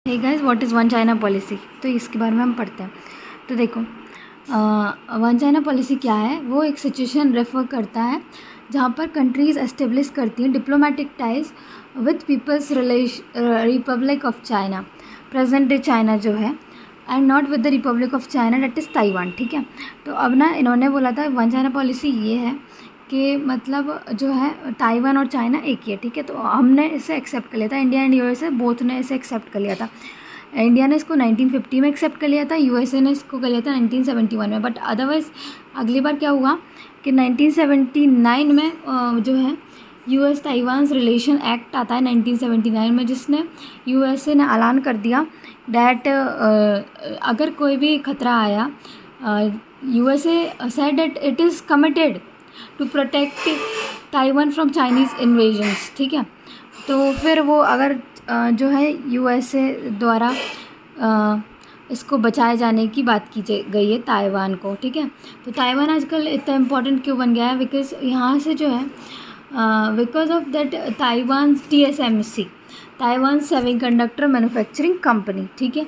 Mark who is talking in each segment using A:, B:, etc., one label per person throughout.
A: Hey guys, what is one China policy. तो इसके बारे में हम पढ़ते हैं। तो देखो, वन चाइना पॉलिसी क्या है। वो एक सिचुएशन रेफर करता है जहाँ पर कंट्रीज़ एस्टेब्लिश करती हैं diplomatic ties with People's Republic of China, present day China जो है, and not with the Republic of China that is Taiwan. ठीक है। तो अब ना इन्होंने बोला था वन चाइना पॉलिसी ये है कि मतलब जो है ताइवान और चाइना एक ही है। ठीक है। तो हमने इसे एक्सेप्ट कर लिया था, इंडिया एंड यूएसए बोथ ने इसे एक्सेप्ट कर लिया था। इंडिया ने इसको 1950 में एक्सेप्ट कर लिया था, यूएसए ने इसको कर लिया था 1971 में। बट अदरवाइज़ अगली बार क्या हुआ कि 1979 में जो है यूएस ताइवान रिलेशन एक्ट आता है 1979 में, जिसने यूएसए ने ऐलान कर दिया डैट अगर कोई भी खतरा आया, USA said that it is committed to protect Taiwan from Chinese invasions. ठीक है। तो फिर वो अगर जो है यूएसए द्वारा इसको बचाए जाने की बात की गई है ताइवान को। ठीक है। तो ताइवान आजकल इतना इम्पोर्टेंट क्यों बन गया है, बिकॉज यहाँ से जो है because of that Taiwan TSMC, Taiwan semiconductor manufacturing company. ठीक है।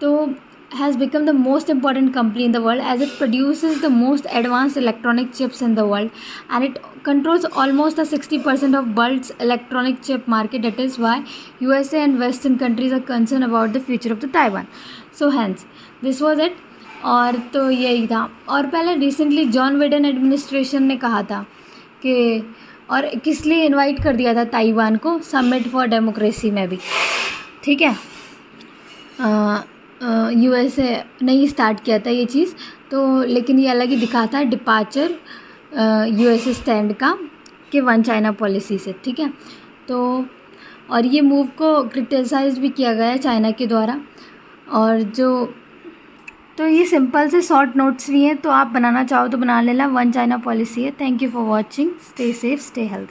A: तो has become the most important company in the world as it produces the most advanced electronic chips in the world, and it controls almost the 60% of world's electronic chip market. That is why USA and western countries are concerned about the future of the Taiwan. So hence this was it. और तो यही था। और पहले recently John Biden administration ने कहा था कि और किस लिए इनवाइट कर दिया था ताइवान को समिट फॉर डेमोक्रेसी में भी। ठीक है। यूएसए ने ही स्टार्ट किया था ये चीज़, तो लेकिन ये अलग ही दिखाता है डिपार्चर यूएसए स्टैंड का कि वन चाइना पॉलिसी से। ठीक है। तो और ये मूव को क्रिटिसाइज भी किया गया है चाइना के द्वारा। और जो तो ये सिंपल से शॉर्ट नोट्स भी हैं, तो आप बनाना चाहो तो बना लेना। वन चाइना पॉलिसी है। Thank you for watching. Stay safe, stay healthy.